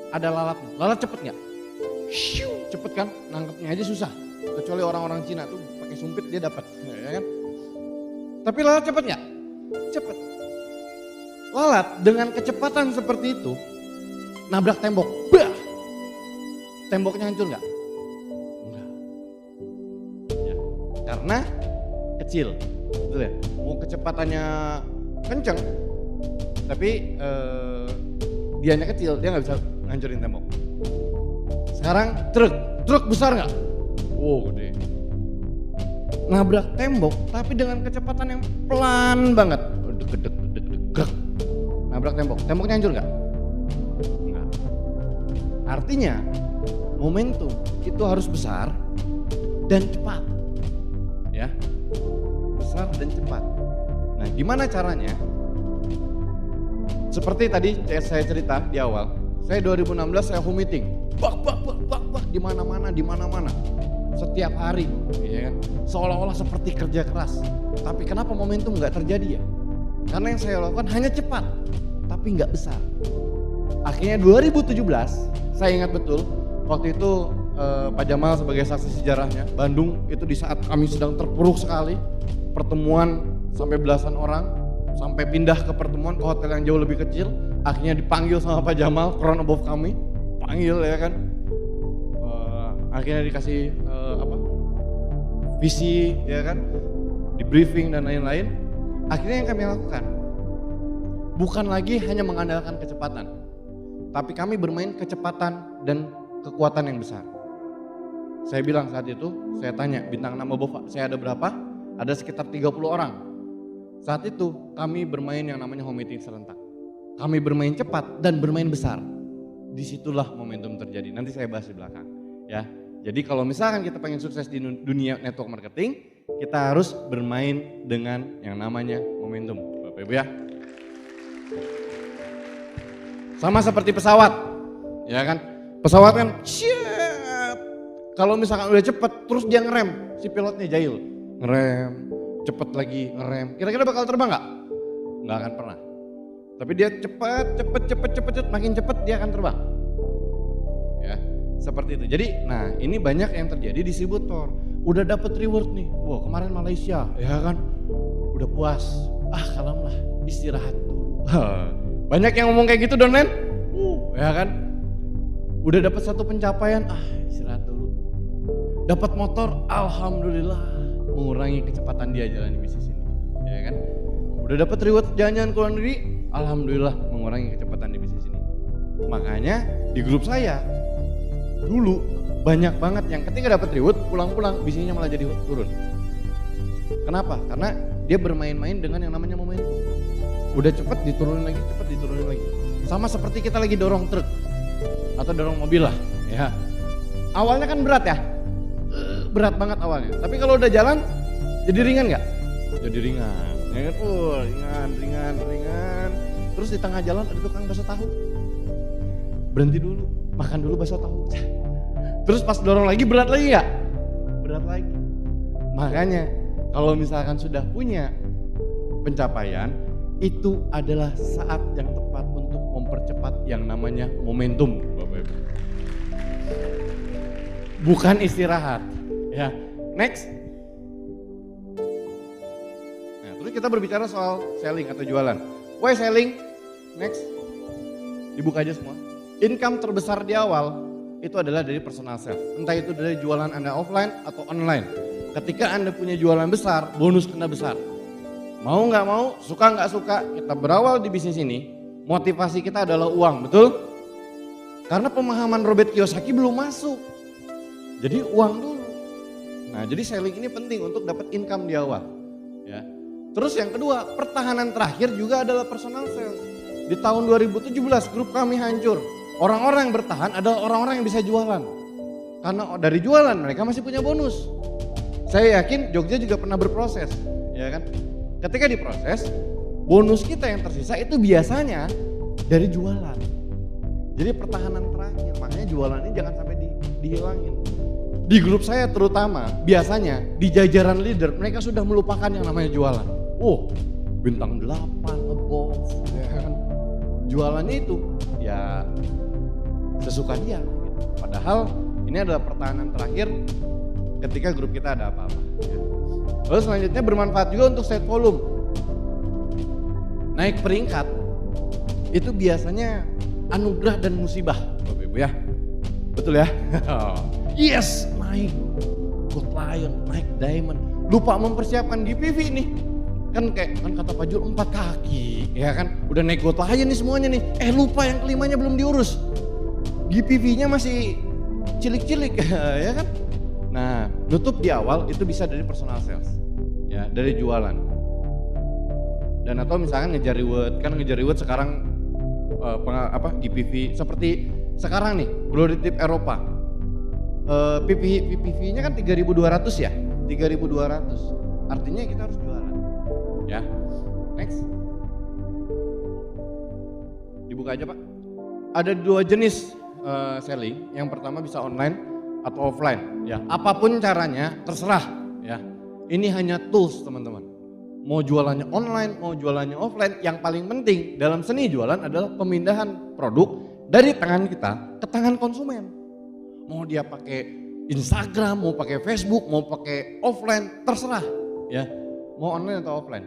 Ada lalat, lalat cepet nggak? Cepet kan? Nangkepnya aja susah. Kecuali orang-orang Cina tuh pakai sumpit dia dapat, ya kan? Tapi lalat cepet nggak? Cepet. Lalat dengan kecepatan seperti itu nabrak tembok, bah! Temboknya hancur nggak? Enggak. Ya, karena kecil, betul ya? Mau kecepatannya kenceng, tapi dianya kecil, dia nggak bisa ngancurin tembok. Sekarang truk besar nggak? Wow, gede. Nabrak tembok, tapi dengan kecepatan yang pelan banget. Deg. Nabrak tembok, temboknya hancur nggak? Enggak. Artinya momentum itu harus besar dan cepat, ya, besar dan cepat. Nah, gimana caranya? Seperti tadi saya cerita di awal, Saya 2016 saya home meeting, bak, di mana-mana. Setiap hari, ya kan? Seolah-olah seperti kerja keras. Tapi kenapa momentum nggak terjadi ya? Karena yang saya lakukan hanya cepat, tapi nggak besar. Akhirnya 2017, saya ingat betul, waktu itu Pak Jamal sebagai saksi sejarahnya, Bandung itu di saat kami sedang terpuruk sekali, pertemuan sampai belasan orang, sampai pindah ke pertemuan ke hotel yang jauh lebih kecil, akhirnya dipanggil sama Pak Jamal, crown above kami, panggil ya kan, akhirnya dikasih visi ya kan, di briefing dan lain-lain. Akhirnya yang kami lakukan bukan lagi hanya mengandalkan kecepatan, tapi kami bermain kecepatan dan kekuatan yang besar. Saya bilang saat itu, saya tanya bintang 6 Bova, saya ada berapa? Ada sekitar 30 orang. Saat itu kami bermain yang namanya home meeting serentak. Kami bermain cepat dan bermain besar. Disitulah momentum terjadi. Nanti saya bahas di belakang. Ya, jadi kalau misalkan kita pengen sukses di dunia network marketing, kita harus bermain dengan yang namanya momentum, Bapak Ibu ya. Sama seperti pesawat, ya kan? Pesawat kan, kalau misalkan udah cepet, terus dia ngerem, si pilotnya jahil, ngerem, cepet lagi ngerem. Kira-kira bakal terbang nggak? Nggak akan pernah. Tapi dia cepet, makin cepet dia akan terbang. Ya, seperti itu. Jadi, nah ini banyak yang terjadi distributor. Udah dapet reward nih, wah kemarin Malaysia, ya kan, udah puas, kalem lah, istirahat dulu. Banyak yang ngomong kayak gitu Donen, ya kan, udah dapet satu pencapaian, istirahat dulu. Dapat motor, alhamdulillah, mengurangi kecepatan dia jalan di bisnis ini, ya kan. Udah dapat reward jalan-jalan ke luar negeri, alhamdulillah mengurangi kecepatan di bisnis ini. Makanya di grup saya dulu banyak banget yang ketika dapat reward pulang-pulang bisnisnya malah jadi turun. Kenapa? Karena dia bermain-main dengan yang namanya momentum. Udah cepet diturunin lagi, Sama seperti kita lagi dorong truk atau dorong mobil lah, ya. Awalnya kan berat ya, berat banget awalnya. Tapi kalau udah jalan, jadi ringan nggak? Jadi ringan, ya kan? Ringan. Terus di tengah jalan ada tukang bakso tahu. Berhenti dulu, makan dulu bakso tahu. Terus pas dorong lagi berat lagi nggak? Berat lagi. Makanya kalau misalkan sudah punya pencapaian, itu adalah saat yang tepat untuk mempercepat yang namanya momentum, Bapak Ibu. Bukan istirahat. Ya, next. Nah, terus kita berbicara soal selling atau jualan. Why selling? Next. Dibuka aja semua. Income terbesar di awal itu adalah dari personal sales. Entah itu dari jualan Anda offline atau online. Ketika Anda punya jualan besar, bonus kena besar. Mau nggak mau, suka nggak suka, kita berawal di bisnis ini, motivasi kita adalah uang, betul? Karena pemahaman Robert Kiyosaki belum masuk. Jadi uang dulu. Nah, jadi selling ini penting untuk dapat income di awal. Ya. Terus yang kedua, pertahanan terakhir juga adalah personal sales. Di tahun 2017 grup kami hancur. Orang-orang yang bertahan adalah orang-orang yang bisa jualan. Karena dari jualan mereka masih punya bonus. Saya yakin Jogja juga pernah berproses, ya kan? Ketika diproses, bonus kita yang tersisa itu biasanya dari jualan. Jadi pertahanan terakhir, makanya jualan ini jangan sampai dihilangin. Di grup saya terutama, biasanya di jajaran leader mereka sudah melupakan yang namanya jualan. Bintang 8 above, ya kan? Jualannya itu ya sesuka dia gitu. Padahal ini adalah pertahanan terakhir ketika grup kita ada apa-apa, ya. Lalu selanjutnya bermanfaat juga untuk set volume. Naik peringkat itu biasanya anugerah dan musibah, Bapak Ibu ya. Betul ya? Yes, naik Gold Lion, naik Diamond. Lupa mempersiapkan GPV nih. Kan kata Pak Jul 4 kaki, ya kan? Udah naik Gold Lion nih semuanya nih. Lupa yang kelimanya belum diurus. GPV-nya masih cilik-cilik, ya kan? Nah, nutup di awal itu bisa dari personal sales, ya, dari jualan. Dan atau misalkan ngejar reward sekarang GPV seperti sekarang nih, Glory Tip Eropa. PPV-nya kan 3.200 ya, 3.200. Artinya kita harus jualan. Ya. Next. Dibuka aja, Pak. ada dua jenis selling. Yang pertama bisa online atau offline. Ya, apapun caranya terserah. Ya, ini hanya tools teman-teman. Mau jualannya online, mau jualannya offline. Yang paling penting dalam seni jualan adalah pemindahan produk dari tangan kita ke tangan konsumen. Mau dia pakai Instagram, mau pakai Facebook, mau pakai offline, terserah. Ya, mau online atau offline.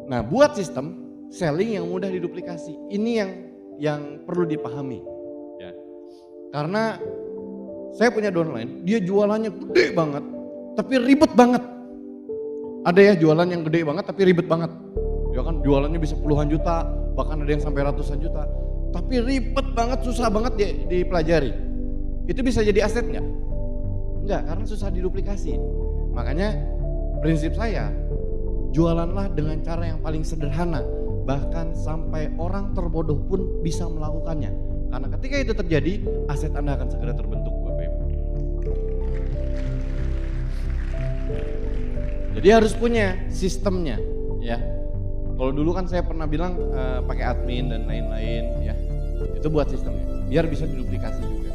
Nah, buat sistem selling yang mudah diduplikasi, ini yang perlu dipahami. Ya. Karena saya punya downline, dia jualannya gede banget, tapi ribet banget. Ada ya jualan yang gede banget tapi ribet banget. Ya kan jualannya bisa puluhan juta, bahkan ada yang sampai ratusan juta. Tapi ribet banget, susah banget dipelajari. Itu bisa jadi aset nggak? Enggak, karena susah diduplikasi. Makanya prinsip saya, jualanlah dengan cara yang paling sederhana. Bahkan sampai orang terbodoh pun bisa melakukannya. Karena ketika itu terjadi, aset Anda akan segera terbentuk, Bapak Ibu. Jadi harus punya sistemnya, ya. Kalau dulu kan saya pernah bilang pakai admin dan lain-lain, ya. Itu buat sistemnya, biar bisa diduplikasi juga.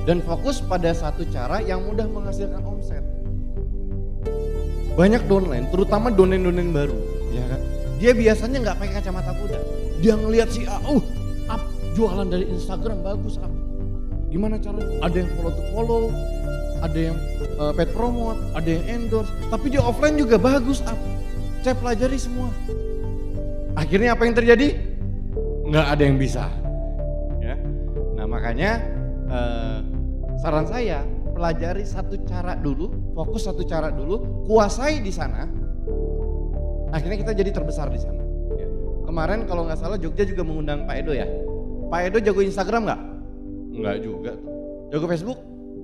Dan fokus pada satu cara yang mudah menghasilkan omset. Banyak downline, terutama downline baru, ya kan. Dia biasanya nggak pakai kacamata kuda. Dia ngelihat si A, up jualan dari Instagram bagus up. Gimana caranya? Ada yang follow to follow, ada yang paid promote, ada yang endorse. Tapi dia offline juga bagus up. Saya pelajari semua. Akhirnya apa yang terjadi? Nggak ada yang bisa. Ya. Nah makanya saran saya pelajari satu cara dulu, fokus satu cara dulu, kuasai di sana. Akhirnya kita jadi terbesar di sana. Ya. Kemarin kalau nggak salah Jogja juga mengundang Pak Edo ya. Pak Edo jago Instagram nggak? Nggak juga. Jago Facebook?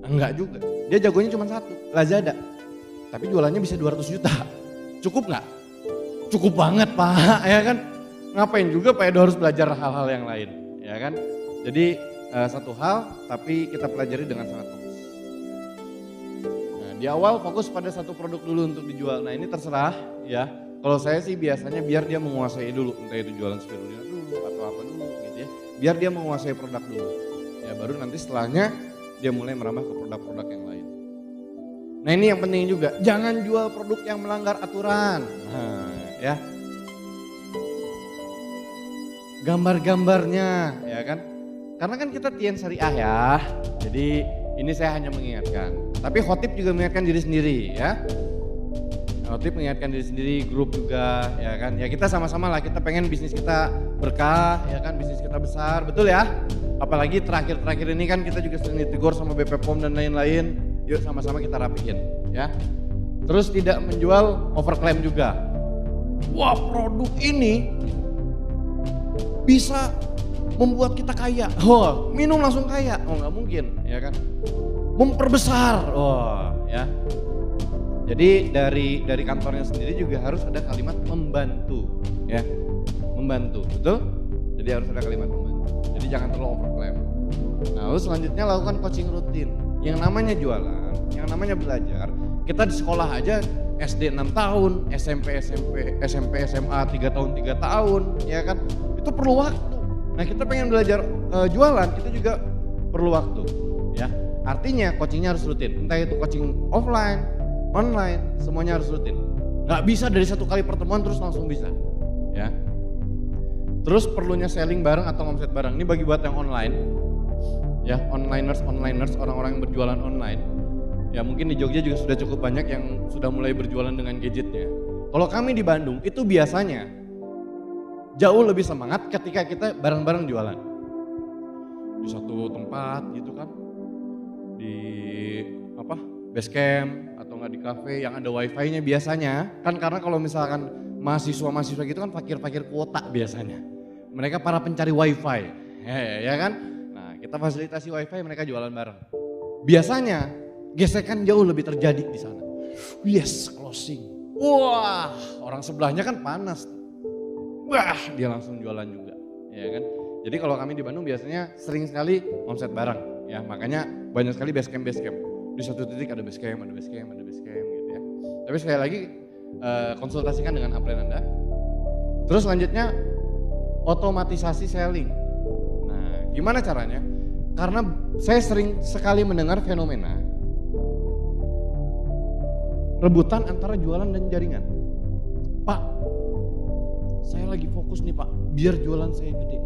Nggak juga. Dia jagonya cuma satu, Lazada. Tapi jualannya bisa 200 juta. Cukup nggak? Cukup banget Pak, ya kan? Ngapain juga Pak Edo harus belajar hal-hal yang lain, ya kan? Jadi satu hal, tapi kita pelajari dengan sangat fokus. Nah, di awal fokus pada satu produk dulu untuk dijual. Nah ini terserah, ya. Kalau saya sih biasanya biar dia menguasai dulu, entah itu jualan spirulina dulu atau apa dulu gitu ya. Biar dia menguasai produk dulu. Ya baru nanti setelahnya dia mulai merambah ke produk-produk yang lain. Nah ini yang penting juga, jangan jual produk yang melanggar aturan. Nah ya. Gambar-gambarnya ya kan. Karena kan kita Tien Syariah ya. Jadi ini saya hanya mengingatkan. Tapi khotib juga mengingatkan diri sendiri ya. Khotib mengingatkan diri sendiri, grup juga ya kan. Ya kita sama-sama lah, kita pengen bisnis kita berkah ya kan, bisnis kita besar, betul ya. Apalagi terakhir-terakhir ini kan kita juga sering ditegur sama BP POM dan lain-lain. Yuk sama-sama kita rapihin ya. Terus tidak menjual overclaim juga. Wah produk ini bisa membuat kita kaya. Oh minum langsung kaya, oh nggak mungkin ya kan. Memperbesar, oh ya. Jadi dari kantornya sendiri juga harus ada kalimat membantu ya. Membantu, betul? Jadi harus ada kalimat membantu. Jadi jangan terlalu overclaim. Nah, lalu selanjutnya lakukan coaching rutin. Yang namanya jualan, yang namanya belajar. Kita di sekolah aja SD 6 tahun, SMP SMA 3 tahun, ya kan? Itu perlu waktu. Nah, kita pengen belajar jualan, itu juga perlu waktu, ya. Artinya coachingnya harus rutin. Entah itu coaching offline, online, semuanya harus rutin. Nggak bisa dari satu kali pertemuan terus langsung bisa, ya. Terus perlunya selling bareng atau omset bareng. Ini bagi buat yang online, ya, onliners, orang-orang yang berjualan online. Ya mungkin di Jogja juga sudah cukup banyak yang sudah mulai berjualan dengan gadgetnya. Kalau kami di Bandung itu biasanya jauh lebih semangat ketika kita bareng-bareng jualan. Di satu tempat gitu kan, di base camp atau nggak di cafe yang ada wifi-nya biasanya. Kan karena kalau misalkan mahasiswa gitu kan fakir-fakir kuota biasanya. Mereka para pencari wifi, ya kan. Nah kita fasilitasi wifi, mereka jualan bareng. Biasanya gesekan jauh lebih terjadi di sana. Yes, closing. Wah, orang sebelahnya kan panas. Wah, dia langsung jualan juga, ya kan. Jadi kalau kami di Bandung biasanya sering sekali omset bareng, ya. Makanya banyak sekali base camp. Di satu titik ada base camp gitu ya. Tapi sekali lagi konsultasikan dengan upline Anda. Terus selanjutnya otomatisasi selling. Gimana caranya? Karena saya sering sekali mendengar fenomena rebutan antara jualan dan jaringan. Pak, saya lagi fokus nih Pak, biar jualan saya gede.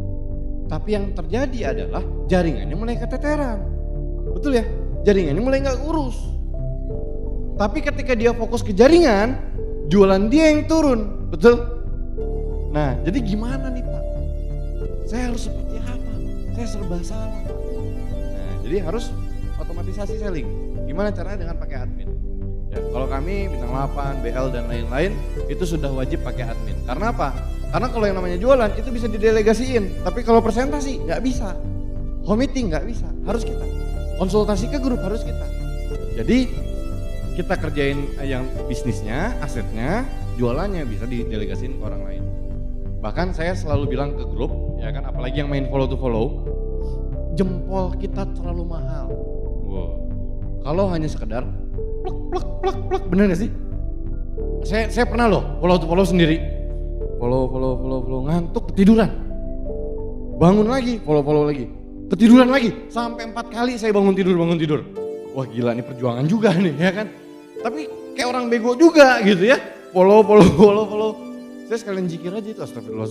Tapi yang terjadi adalah jaringannya mulai keteteran. Betul ya? Jaringannya mulai gak urus. Tapi ketika dia fokus ke jaringan, jualan dia yang turun. Betul? Nah, jadi gimana nih Pak? Saya harus seperti apa? Saya serba salah Pak. Nah, jadi harus otomatisasi selling. Gimana caranya? Dengan pakai admin. Ya, kalau kami Bintang 8, BL dan lain-lain itu sudah wajib pakai admin. Karena apa? Karena kalau yang namanya jualan itu bisa didelegasiin, tapi kalau presentasi nggak bisa, home meeting nggak bisa, harus kita. Konsultasi ke grup harus kita. Jadi kita kerjain yang bisnisnya, asetnya, jualannya bisa didelegasiin ke orang lain. Bahkan saya selalu bilang ke grup, ya kan, apalagi yang main follow to follow, jempol kita terlalu mahal. Wow. Kalau hanya sekedar plek, bener gak sih? Saya pernah loh follow sendiri, follow ngantuk ketiduran, bangun lagi follow lagi, ketiduran lagi, sampai 4 kali saya bangun tidur. Wah gila nih perjuangan juga nih ya kan, tapi kayak orang bego juga gitu ya, follow. Saya sekalian zikir aja itu, astagfirullah.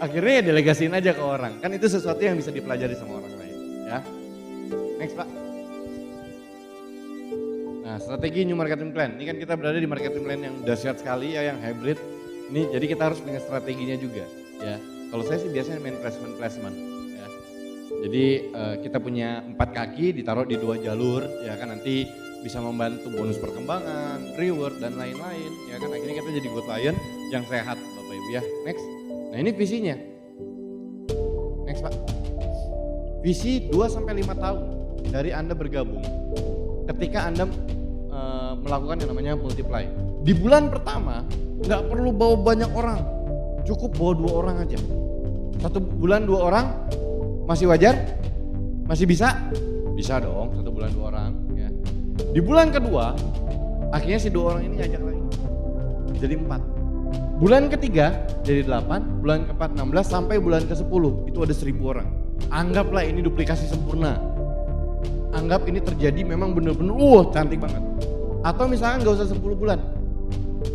Akhirnya ya delegasiin aja ke orang, kan itu sesuatu yang bisa dipelajari sama orang lain ya. Next Pak. Nah, strategi new marketing plan. Ini kan kita berada di marketing plan yang dahsyat sekali ya, yang hybrid. Ini jadi kita harus punya strateginya juga ya. Kalau saya sih biasanya main placement ya. Jadi kita punya 4 kaki ditaruh di 2 jalur ya kan, nanti bisa membantu bonus perkembangan, reward dan lain-lain ya kan. Akhirnya kita jadi good client yang sehat Bapak Ibu ya. Next. Nah, ini visinya. Next Pak. Visi 2 sampai 5 tahun dari Anda bergabung. Ketika Anda melakukan yang namanya multiply. Di bulan pertama nggak perlu bawa banyak orang, cukup bawa 2 orang aja. 1 bulan 2 orang masih wajar? Masih bisa? Bisa dong, 1 bulan 2 orang. Ya. Di bulan kedua akhirnya si 2 orang ini ngajak lagi, jadi 4. Bulan ketiga jadi 8, bulan keempat 16 sampai bulan ke-10 itu ada 1000 orang. Anggaplah ini duplikasi sempurna. Anggap ini terjadi memang benar-benar cantik banget. Atau misalnya nggak usah 10 bulan.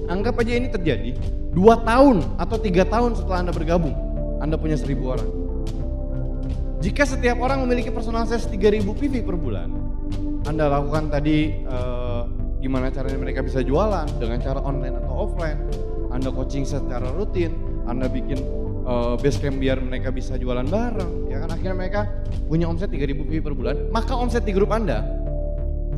Anggap aja ini terjadi 2 tahun atau 3 tahun setelah Anda bergabung. Anda punya 1000 orang. Jika setiap orang memiliki personal sales 3000 PV per bulan, Anda lakukan tadi gimana caranya mereka bisa jualan dengan cara online atau offline. Anda coaching secara rutin, Anda bikin base camp biar mereka bisa jualan bareng, ya kan, akhirnya mereka punya omset 3000 PV per bulan, maka omset di grup Anda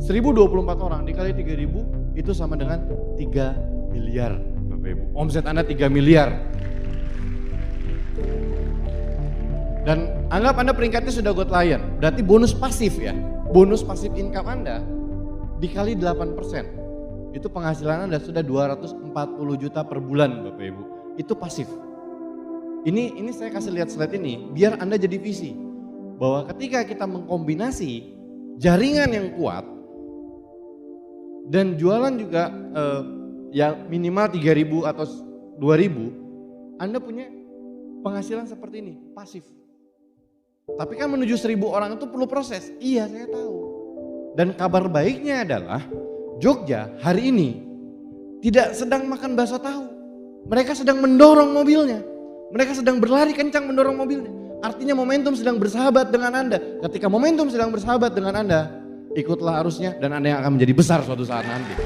1024 orang dikali 3000 itu sama dengan 3 miliar Bapak Ibu. Omset Anda 3 miliar. Dan anggap Anda peringkatnya sudah good client, berarti bonus pasif ya. Bonus pasif income Anda dikali 8%. Itu penghasilan Anda sudah 240 juta per bulan Bapak Ibu. Itu pasif. Ini saya kasih lihat slide ini biar Anda jadi visi bahwa ketika kita mengkombinasi jaringan yang kuat dan jualan juga ya minimal 3.000 atau 2.000, Anda punya penghasilan seperti ini, pasif. Tapi kan menuju 1.000 orang itu perlu proses. Iya, saya tahu. Dan kabar baiknya adalah Jogja hari ini tidak sedang makan bakso tahu. Mereka sedang mendorong mobilnya. Mereka sedang berlari kencang mendorong mobilnya. Artinya momentum sedang bersahabat dengan Anda. Ketika momentum sedang bersahabat dengan Anda, ikutlah arusnya dan Anda yang akan menjadi besar suatu saat nanti.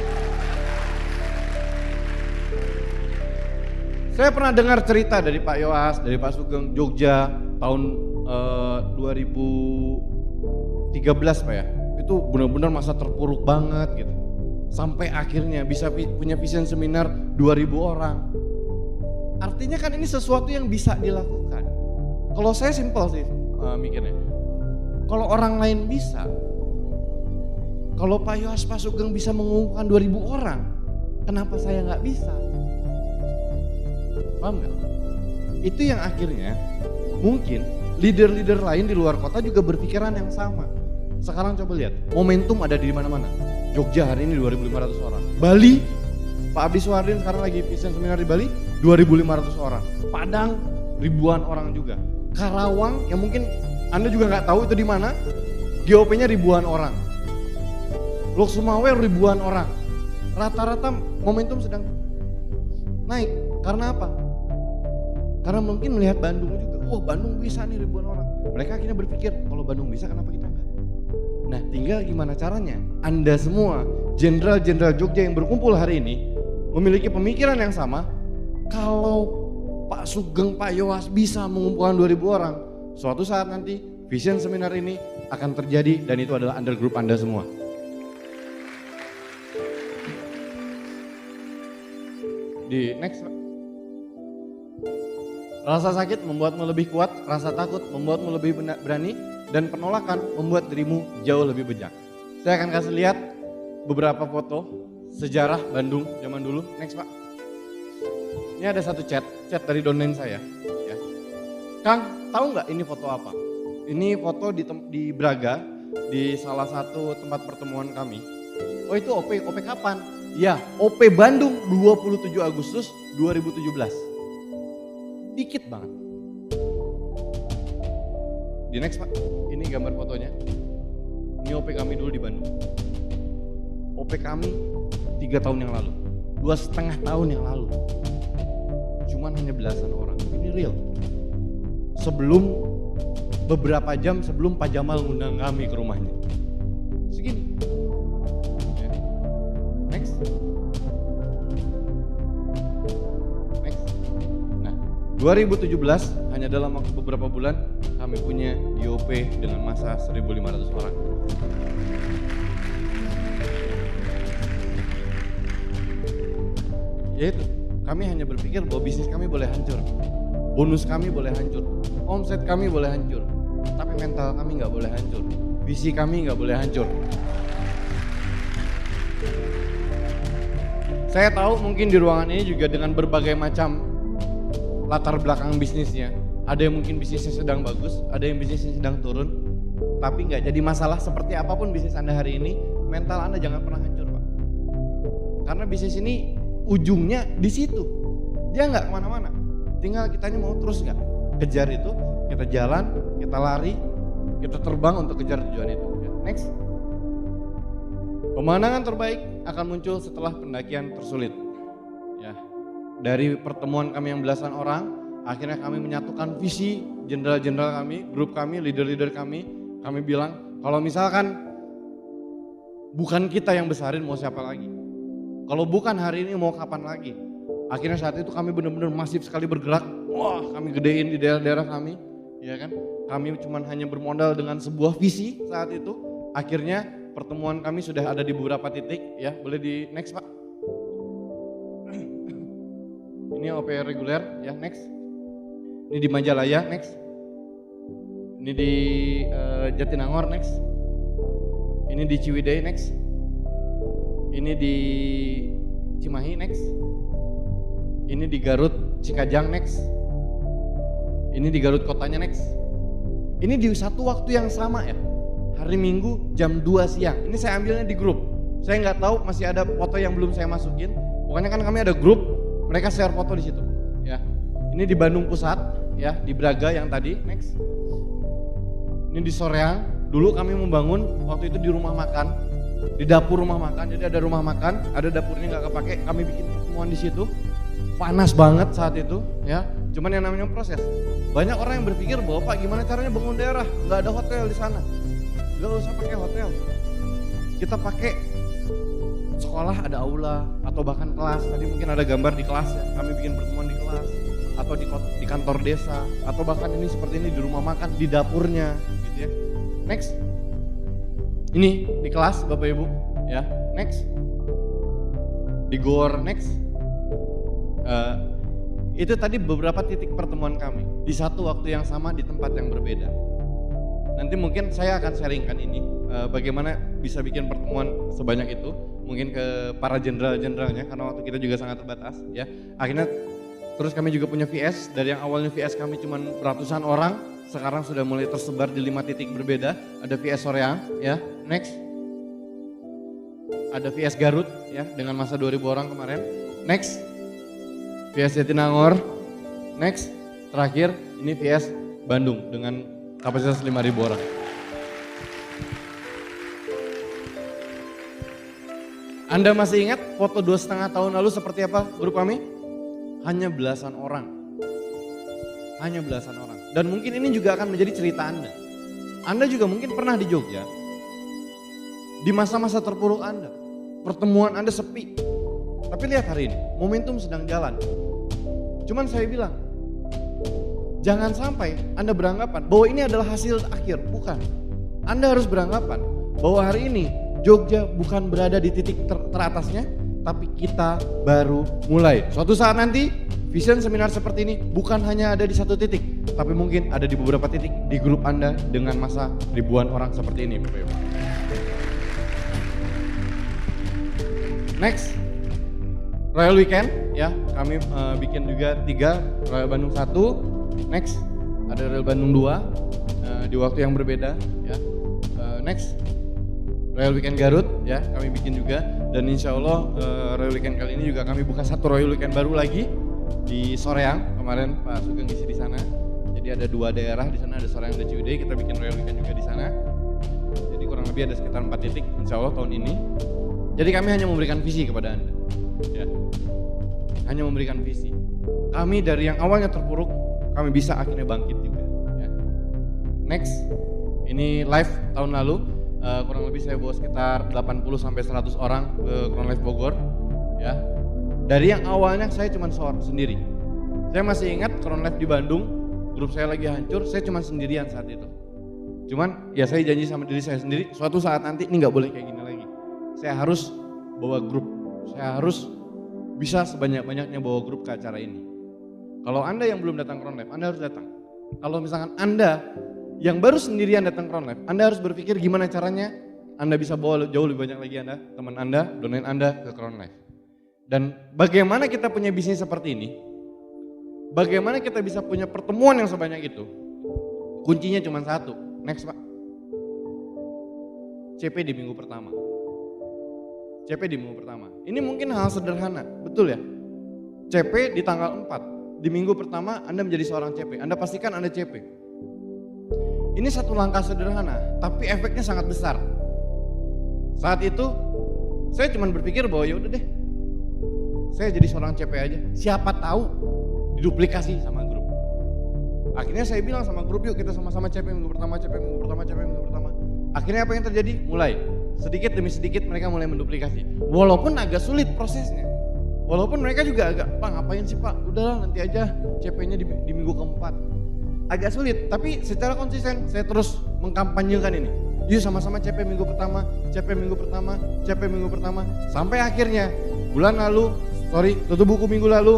Saya pernah dengar cerita dari Pak Yoas, dari Pak Sugeng, Jogja tahun 2013 Pak ya. Itu benar-benar masa terpuruk banget gitu. Sampai akhirnya bisa punya vision seminar 2.000 orang. Artinya kan ini sesuatu yang bisa dilakukan. Kalau saya simpel sih mikirnya. Kalau orang lain bisa, kalau Pak Yoas, Pak Sugeng bisa mengumpulkan 2.000 orang, kenapa saya nggak bisa? Paham nggak? Itu yang akhirnya mungkin leader-leader lain di luar kota juga berpikiran yang sama. Sekarang coba lihat, momentum ada di mana-mana. Jogja hari ini 2.500 orang. Bali, Pak Abdi Suhardin sekarang lagi vision seminar di Bali, 2.500 orang. Padang, ribuan orang juga. Karawang yang mungkin Anda juga nggak tahu itu di mana, GOP-nya ribuan orang. Lok Sumawe ribuan orang. Rata-rata momentum sedang naik. Karena apa? Karena mungkin melihat Bandung juga. Wah, Bandung bisa nih ribuan orang. Mereka akhirnya berpikir, kalau Bandung bisa kenapa kita enggak? Nah, tinggal gimana caranya? Anda semua, jenderal-jenderal Jogja yang berkumpul hari ini, memiliki pemikiran yang sama. Kalau Pak Sugeng, Pak Yowas bisa mengumpulkan 2000 orang, suatu saat nanti vision seminar ini akan terjadi dan itu adalah under group Anda semua. Di next. Rasa sakit membuatmu lebih kuat, rasa takut membuatmu lebih berani, dan penolakan membuat dirimu jauh lebih bijak. Saya akan kasih lihat beberapa foto sejarah Bandung zaman dulu. Next Pak. Ini ada satu chat dari downline saya. Ya. Kang, tahu nggak ini foto apa? Ini foto di Braga, di salah satu tempat pertemuan kami. Oh itu OP kapan? Ya, OP Bandung 27 Agustus 2017. Dikit banget. Di next Pak, ini gambar fotonya. Ini OP kami dulu di Bandung. OP kami 3 tahun yang lalu, 2,5 tahun yang lalu. Cuman hanya belasan orang, ini real. Sebelum, beberapa jam sebelum Pak Jamal ngundang kami ke rumahnya. Segini. Ya. Next. Next. Nah, 2017 hanya dalam waktu beberapa bulan kami punya GOP dengan massa 1.500 orang. Yaitu kami hanya berpikir bahwa bisnis kami boleh hancur, bonus kami boleh hancur, omset kami boleh hancur, tapi mental kami nggak boleh hancur, visi kami nggak boleh hancur. Saya tahu mungkin di ruangan ini juga dengan berbagai macam latar belakang bisnisnya, ada yang mungkin bisnisnya sedang bagus, ada yang bisnisnya sedang turun, tapi nggak jadi masalah seperti apapun bisnis Anda hari ini, mental Anda jangan pernah hancur Pak. Karena bisnis ini ujungnya di situ, dia nggak kemana-mana. Tinggal kitanya mau terus nggak kejar itu, kita jalan, kita lari, kita terbang untuk kejar tujuan itu. Next, pemandangan terbaik akan muncul setelah pendakian tersulit. Ya, dari pertemuan kami yang belasan orang, akhirnya kami menyatukan visi jenderal-jenderal kami, grup kami, leader-leader kami bilang kalau misalkan bukan kita yang besarin mau siapa lagi? Kalau bukan hari ini mau kapan lagi? Akhirnya saat itu kami benar-benar masif sekali bergerak. Wah, kami gedein di daerah-daerah kami, ya kan? Kami cuma hanya bermodal dengan sebuah visi saat itu. Akhirnya pertemuan kami sudah ada di beberapa titik, ya. Boleh di next Pak. Ini OP reguler, ya next. Ini di Majalaya, next. Ini di Jatinangor, next. Ini di Ciwidey, next. Ini di Cimahi, next. Ini di Garut, Cikajang, next. Ini di Garut kotanya, next. Ini di satu waktu yang sama ya, hari Minggu jam 2 siang. Ini saya ambilnya di grup. Saya nggak tahu masih ada foto yang belum saya masukin. Pokoknya kan kami ada grup, mereka share foto di situ. Ya, ini di Bandung Pusat, ya di Braga yang tadi, next. Ini di Soreang. Dulu kami membangun waktu itu di rumah makan. Di dapur rumah makan, jadi ada rumah makan, ada dapurnya nggak kepake, kami bikin pertemuan di situ. Panas banget saat itu, ya. Cuman yang namanya proses. Banyak orang yang berpikir bahwa Pak gimana caranya bangun daerah, nggak ada hotel di sana. Nggak usah pakai hotel. Kita pakai sekolah ada aula atau bahkan kelas. Tadi mungkin ada gambar di kelas ya. Kami bikin pertemuan di kelas atau di kantor desa atau bahkan ini seperti ini di rumah makan, di dapurnya, gitu ya. Next. Ini di kelas Bapak Ibu, ya. Next. Di GOR, next. Itu tadi beberapa titik pertemuan kami di satu waktu yang sama di tempat yang berbeda. Nanti mungkin saya akan sharingkan ini bagaimana bisa bikin pertemuan sebanyak itu, mungkin ke para jenderal-jenderalnya karena waktu kita juga sangat terbatas, ya. Akhirnya terus kami juga punya VS, dari yang awalnya VS kami cuma ratusan orang, sekarang sudah mulai tersebar di 5 titik berbeda. Ada VS Soreang, ya. Next. Ada VS Garut, ya, dengan masa 2000 orang kemarin. Next. VS Jatinangor. Next. terakhir ini VS Bandung dengan kapasitas 5.000 orang. Anda masih ingat foto 2,5 tahun lalu seperti apa grup kami? Hanya belasan orang. Hanya belasan orang. Dan mungkin ini juga akan menjadi cerita Anda. Anda juga mungkin pernah di Jogja. Di masa-masa terpuruk Anda. Pertemuan Anda sepi. Tapi lihat hari ini, momentum sedang jalan. Cuman saya bilang, jangan sampai Anda beranggapan bahwa ini adalah hasil akhir. Bukan. Anda harus beranggapan bahwa hari ini Jogja bukan berada di titik teratasnya, tapi kita baru mulai. Suatu saat nanti vision seminar seperti ini bukan hanya ada di satu titik, tapi mungkin ada di beberapa titik di grup Anda dengan masa ribuan orang seperti ini. Next, Royal Weekend ya, kami bikin juga 3, Royal Bandung 1, next ada Royal Bandung 2 di waktu yang berbeda ya. Next Royal Weekend Garut ya, kami bikin juga, dan insya Allah Royal Weekend kali ini juga kami buka satu Royal Weekend baru lagi di Soreang. Kemarin Pak Sugeng isi di sana, jadi ada 2 daerah di sana, ada Soreang dan Ciwidey. Kita bikin Royal Weekend juga di sana, jadi kurang lebih ada sekitar 4 titik insya Allah tahun ini. Jadi kami hanya memberikan visi kepada Anda ya. Hanya memberikan visi. Kami dari yang awalnya terpuruk, kami bisa akhirnya bangkit juga ya. Next, ini live tahun lalu, kurang lebih saya bawa sekitar 80-100 orang ke Crown Life Bogor ya. Dari yang awalnya saya cuma sendiri. Saya masih ingat Crown Life di Bandung, grup saya lagi hancur, saya cuma sendirian saat itu. Cuman ya saya janji sama diri saya sendiri, suatu saat nanti ini gak boleh kayak gini lagi. Saya harus bawa grup, saya harus bisa sebanyak-banyaknya bawa grup ke acara ini. Kalau Anda yang belum datang Crown Life, Anda harus datang. Kalau misalkan Anda yang baru sendirian datang Crown Life, Anda harus berpikir gimana caranya Anda bisa bawa jauh lebih banyak lagi Anda, teman Anda, donain Anda ke Crown Life. Dan bagaimana kita punya bisnis seperti ini, bagaimana kita bisa punya pertemuan yang sebanyak itu, kuncinya cuma satu. Next Pak, CP di minggu pertama. CP di minggu pertama. Ini mungkin hal sederhana, betul ya? CP di tanggal 4, di minggu pertama Anda menjadi seorang CP, Anda pastikan Anda CP. Ini satu langkah sederhana, tapi efeknya sangat besar. Saat itu, saya cuma berpikir bahwa ya udah deh, saya jadi seorang CP aja. Siapa tahu diduplikasi sama grup. Akhirnya saya bilang sama grup, yuk kita sama-sama CP minggu pertama, CP minggu pertama, CP minggu pertama. Akhirnya apa yang terjadi? Mulai sedikit demi sedikit mereka mulai menduplikasi. Walaupun agak sulit prosesnya. Walaupun mereka juga agak, Pak ngapain sih Pak? Udahlah nanti aja CP-nya di minggu keempat. Agak sulit, tapi secara konsisten saya terus mengkampanyekan ini. Yuk sama-sama CP minggu pertama, CP minggu pertama, CP minggu pertama. Sampai akhirnya bulan lalu, tutup buku minggu lalu,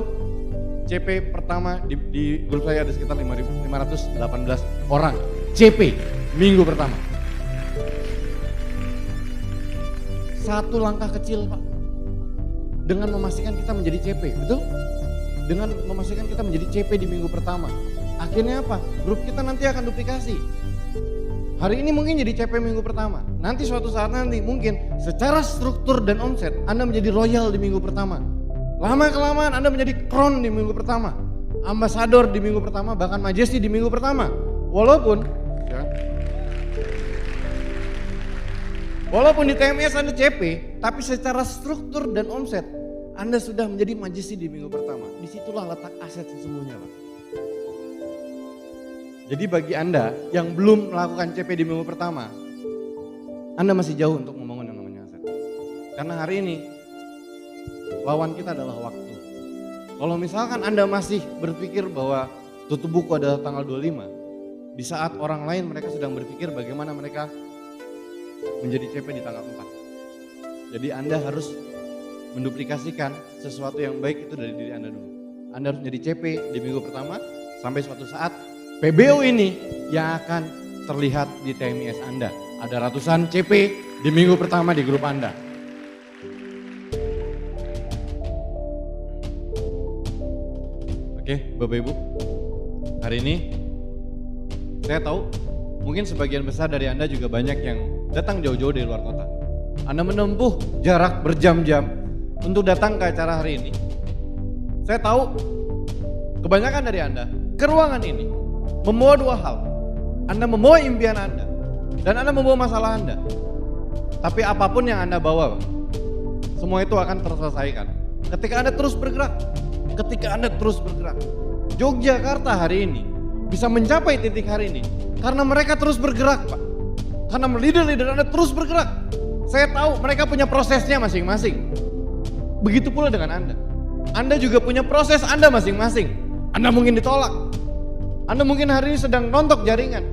CP pertama di grup saya ada sekitar 518 orang. CP minggu pertama. Satu langkah kecil Pak, dengan memastikan kita menjadi CP, betul? Dengan memastikan kita menjadi CP di minggu pertama. Akhirnya apa? Grup kita nanti akan duplikasi. Hari ini mungkin jadi CP minggu pertama. Nanti suatu saat nanti mungkin secara struktur dan omset Anda menjadi royal di minggu pertama. Lama-kelamaan Anda menjadi crown di minggu pertama. Ambasador di minggu pertama, bahkan majesty di minggu pertama. Walaupun di TMS Anda CP, tapi secara struktur dan omset Anda sudah menjadi majesty di minggu pertama. Disitulah letak aset sesungguhnya Pak. Jadi bagi Anda yang belum melakukan CP di minggu pertama, Anda masih jauh untuk membangun yang namanya aset. Karena hari ini lawan kita adalah waktu. Kalau misalkan Anda masih berpikir bahwa tutup buku adalah tanggal 25, di saat orang lain mereka sedang berpikir bagaimana mereka menjadi CP di tanggal 4. Jadi Anda harus menduplikasikan sesuatu yang baik itu dari diri Anda dulu. Anda harus menjadi CP di minggu pertama sampai suatu saat PBO ini yang akan terlihat di TMIS Anda. Ada ratusan CP di minggu pertama di grup Anda. Oke, Bapak Ibu, hari ini saya tahu mungkin sebagian besar dari Anda juga banyak yang datang jauh-jauh dari luar kota. Anda menempuh jarak berjam-jam untuk datang ke acara hari ini. Saya tahu kebanyakan dari Anda ke ruangan ini membawa dua hal. Anda membawa impian Anda dan Anda membawa masalah Anda. Tapi apapun yang Anda bawa, semua itu akan terselesaikan ketika Anda terus bergerak. Ketika Anda terus bergerak. Yogyakarta hari ini bisa mencapai titik hari ini karena mereka terus bergerak, Pak. Karena leader-leader Anda terus bergerak. Saya tahu mereka punya prosesnya masing-masing. Begitu pula dengan Anda. Anda juga punya proses Anda masing-masing. Anda mungkin ditolak. Anda mungkin hari ini sedang rontok jaringan.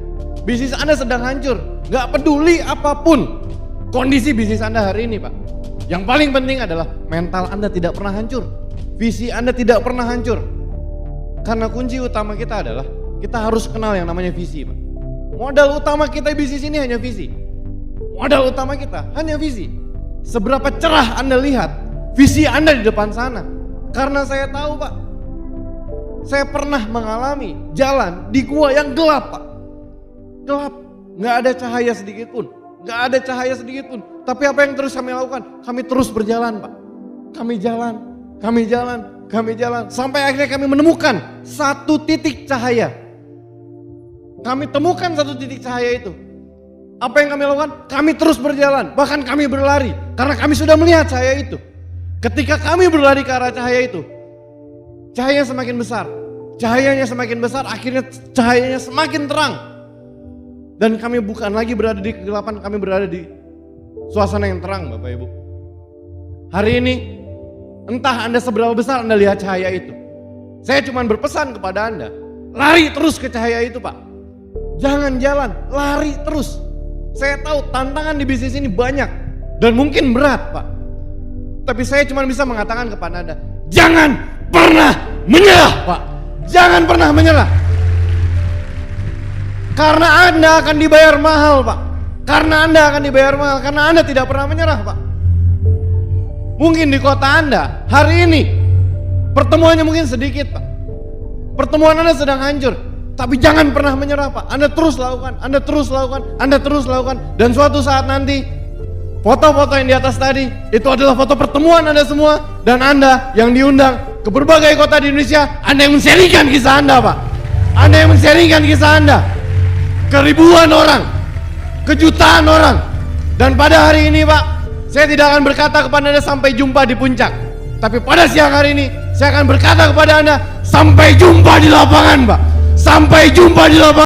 Bisnis Anda sedang hancur. Gak peduli apapun kondisi bisnis Anda hari ini, Pak. Yang paling penting adalah mental Anda tidak pernah hancur. Visi Anda tidak pernah hancur. Karena kunci utama kita adalah kita harus kenal yang namanya visi, Pak. Modal utama kita bisnis ini hanya visi. Modal utama kita hanya visi. Seberapa cerah Anda lihat visi Anda di depan sana. Karena saya tahu, Pak, saya pernah mengalami jalan di gua yang gelap, Pak. Gelap, gak ada cahaya sedikit pun. Gak ada cahaya sedikit pun. Tapi apa yang terus kami lakukan? Kami terus berjalan, Pak. Kami jalan. Sampai akhirnya kami menemukan satu titik cahaya. Kami temukan satu titik cahaya itu. Apa yang kami lakukan? Kami terus berjalan, bahkan kami berlari. Karena kami sudah melihat cahaya itu. Ketika kami berlari ke arah cahaya itu, cahayanya semakin besar. Cahayanya semakin besar, akhirnya cahayanya semakin terang. Dan kami bukan lagi berada di kegelapan, kami berada di suasana yang terang, Bapak Ibu. Hari ini, entah Anda seberapa besar Anda lihat cahaya itu. Saya cuma berpesan kepada Anda, lari terus ke cahaya itu, Pak. Jangan jalan, lari terus. Saya tahu tantangan di bisnis ini banyak dan mungkin berat, Pak. Tapi saya cuma bisa mengatakan kepada Anda, jangan pernah menyerah, Pak. Jangan pernah menyerah. Karena Anda akan dibayar mahal, Pak. Karena Anda akan dibayar mahal, karena Anda tidak pernah menyerah, Pak. Mungkin di kota Anda hari ini pertemuannya mungkin sedikit, Pak. Pertemuan Anda sedang hancur. Tapi jangan pernah menyerah, Pak. Anda terus lakukan, Anda terus lakukan, Anda terus lakukan. Dan suatu saat nanti, foto-foto yang di atas tadi, itu adalah foto pertemuan Anda semua. Dan Anda yang diundang ke berbagai kota di Indonesia, Anda yang men-sharingkan kisah Anda, Pak. Anda yang men-sharingkan kisah Anda ke ribuan orang, ke jutaan orang. Dan pada hari ini, Pak, saya tidak akan berkata kepada Anda sampai jumpa di puncak. Tapi pada siang hari ini, saya akan berkata kepada Anda, sampai jumpa di lapangan, Pak. Sampai jumpa di lapangan.